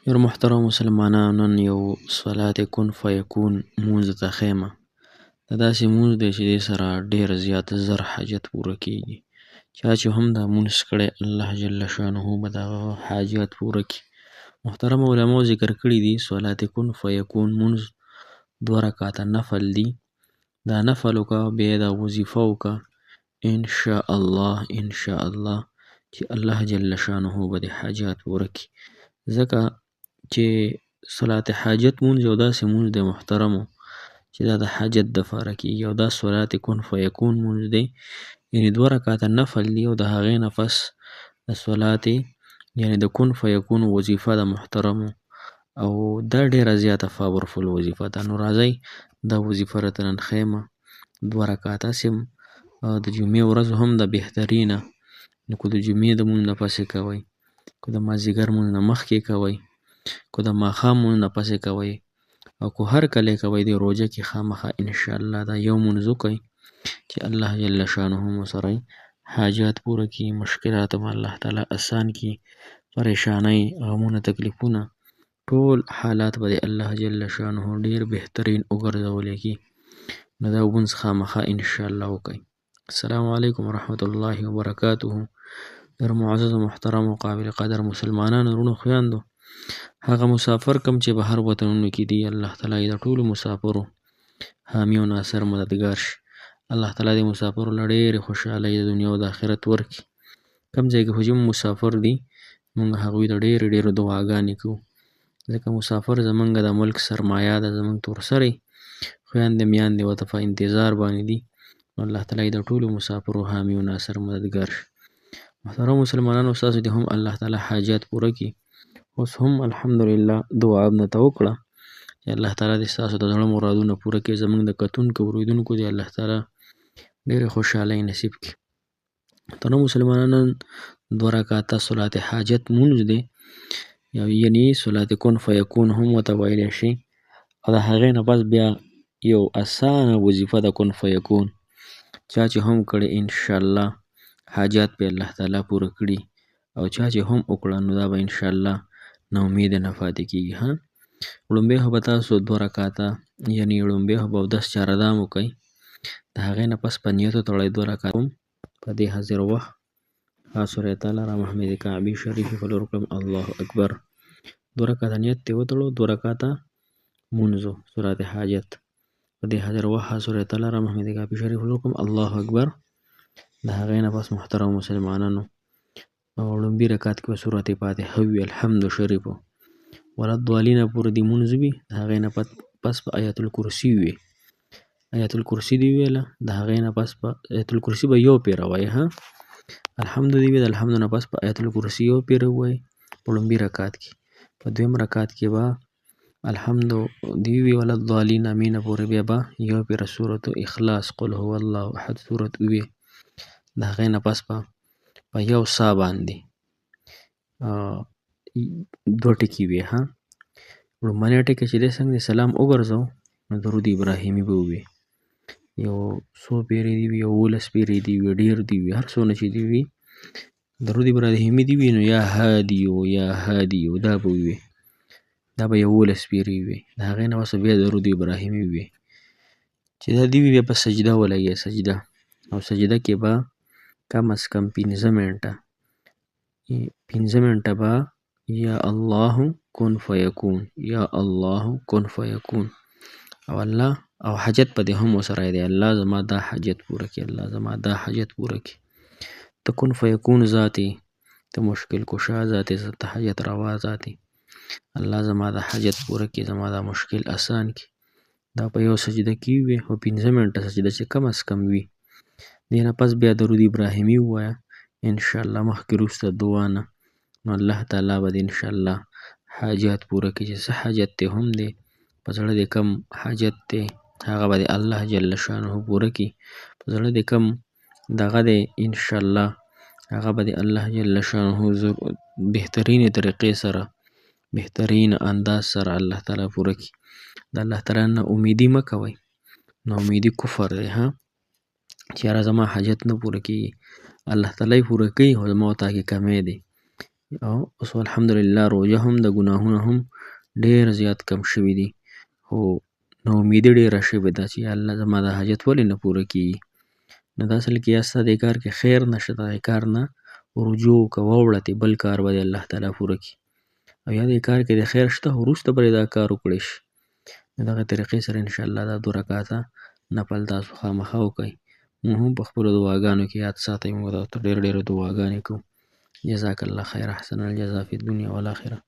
ډېر محترم مسلمانانو، نن یو صلات کن فیکون مونځ ته ښیمه. دا داسې مونځ دی چې دې سره ډېر زیات زر حاجت پوره کېږي. چا چې هم دا مونځ کړی الله جل شانه به د هغه حاجات پوره کړي. محترم علماو ذکر کړي دي صلات کن فیکون مونځ 2 رکعاته نفل دي. دا نفل وکړه بیا دا وظیفه وکړه انشاءالله چې الله جل شانه به دې حاجات پوره کړي. ځکه چې صلات حاجت مونځ یو داسې مونځ دی محترمو چې دا د حاجت دپاره کېږي، او دا صلات کن فیکون مونځ دی، یعنې 2 رکعاته نفل دی او د هغې نه پس د صلات یعنې د کن فیکون وظیفه ده محترمو، او دا ډېره زیاته پاورفل وظیفه ده. نو راځئ دا وظیفه راته نن ښیمه 2 رکعاته سم د جمعې ورځ هم ده بهترینه. نو که د جمعې د مونځ نه پسې کوئ، که د مازدیګر مونځ نه مخکې کوئ، که د ماښام مونځ نه پسې کوئ، او که هر کله یې کوئ د روژه کې خامخا انشاءالله دا یو مونځ وکئ چې الله جل شانه مو سره حاجات پوره کړي، مشکلات مو الله تعالی اسان کړي، پریشانۍ، غمونه، تکلیفونه، ټول حالات به الله جل شانه ډېر بهترین وګرځولی کړي. نو دا مونځ خامخا انشاءالله وکئ. السلام علیکم ورحمة الله وبرکاته. ډېر معزز و محترم او قابل قدر مسلمانانو، وروڼو، خویندو، هغه مسافر کم چې بهر وطنونو کې دي، الله تعالی د ټولو مسافرو حامی او ناصر مددګار شي. الله تعالی د مسافرو له ډېرې خوشحالۍ د دنیا او د آخرت ورکړي. کم ځای کې خو چې مسافر دي موږ هغوی ته ډېرې دعاګانې کوو، ځکه مسافر زموږ د ملک سرمایه ده، زموږ تورسرې خویندې میاندې ورته په انتظار باندې دي. الله تعالی د ټولو مسافرو حامی او ناصر مددګار شي. محترم مسلمانانو، ستاسو دې هم الله تعالی حاجات پوره کړي. اوس هم الحمدلله دعا درته وکړه چې الله تعالی دې ستاسو د زړه مرادونه پوره کړي. زموږ د کتونکو اورېدونکو دې الله تعالی ډېرې خوشحالۍ نصیب کړي. محترم مسلمانانو، 2 رکعاته صلات حاجت مونځ دی، یعنې صلات کن فیکون هم ورته ویلی شي، او د هغې نه پس بیا یو اسانه وظیفه ده کن فیکون. چا چې هم کړی انشاءالله حاجات به الله تعالی پوره کړي، او چا چې هم وکړه نو دا به انشاءالله نا امیده نه پاتې کېږي. لومبۍ خو به تاسو 2 رکعاته یعنې لومبۍ خو به اودس چاردام وکئ، د هغې نه پس په نیت وتړئ 2 رکعاته په دې حاضر وخت سورة تعالی را محمد کعبې شریفې په لور کړم الله اکبر. 2 رکعاته نیت ترې وتړو، 2 رکعاته مونځ صلات حاجت په دې حاضر وخت سورة تعالی را محمد کعبې شریفې په لور کړم الله اکبر. د هغې نه پس محترم مسلمانانو لومبي رکعت کې به سورة فاتحه وي، الحمد شریفو ولضالین پورې دې مونځ وي. د هغې نه پس په آیت الکرسي وي، آیت الکرسي دې ویله، د هغې نه پس په آیت الکرسي به یو پیره وایي. الحمد دې وي، د الحمد نه پس په آیت الکرسي یو پیره ووایي په لومبي رکعت کې. په دویم رکعت کې به الحمد دې وي ولضالین امینه پورې بیا به یو پیره سورة اخلاص قل هو الله احد سورت وي. د هغې نه پس په یو سا باندې 2 ټکي وي. لومړنی ټکی چې دی څنګه دی سلام وګرځو نو درود ابراهیمي به ووایي، یو 100 پیرې دي وي، 11 پیرې دي وي، ډېر دي وي، هر څونه چې دي وي درود ابراهیمي دي وي، نو یا هادیو یا هادیو دا به ووایي، دا به 11 پیرې وي. د هغې نه پس بیا درود ابراهیمي وي. چې دا دي وي بیا په سجده ولګئ، سجده، او سجده کې به کم از کم 15 منټه به یا الله کن فیکون، یا الله کن فیکون، او الله او حاجت په دې هم ورسره دی، الله زما دا حاجت پوره کړي، الله زما دا حاجت پوره کړي. ته کن فیکون ذاتې، ته مشکل کشا ذاتې، ته حاجت روا ذاتې، الله زما دا حاجت پوره کړي، زما دا مشکل اسان کړي. دا په یو سجده کې وي، او 15 منټه سجده چې کم از کم وي. دې نه پس بیا درود ابراهیمي ووایه انشاءالله مخکې وروسته دعا نه، نو الله تعالی به دې انشاءالله حاجات پوره کړي. چې څه حاجت دی هم دی په زړه دې کم حاجت دی هغه به دې الله جل شانه پوره کړي. په زړه دې کم دغه دی انشاءالله هغه به دې الله جل شانه بهترینې طریقې سره، بهترین انداز سره الله تعالی پوره کړي. د الله تعالی نه امیدي مه کوئ، نا امیدي کفر دی. چې یاره زما حاجت نه پوره کېږي، الله تعالی پوره کوي خو زما او تا کې کمی دی. او اوس الحمدلله روژه هم د ګناهونه هم ډېر زیات کم شوي دي، خو ناامیدي ډېره شوې ده چې یا الله زما دا حاجت ولې نه پوره کېږي. نو دا اصل کې یا ستا دې کار کې خیر نشته، دغه کار نه رجوع وکړه، واوړه تې بل کار به دې الله تعالی پوره کړي، او یا دې کار کې د خیر شته خو وروسته به دا کار وکړی شي. د دغه طریقې سره انشاءالله دا 2 رکعاته نفل تاسو خامخا وکئ. مونږ هم په خپلو دعاګانو کې یاد ساتئ، مونږ ډېرې دعاګانې کوو. جزاک الله خیر، احسن الجزا فی الدنیا والآخرة.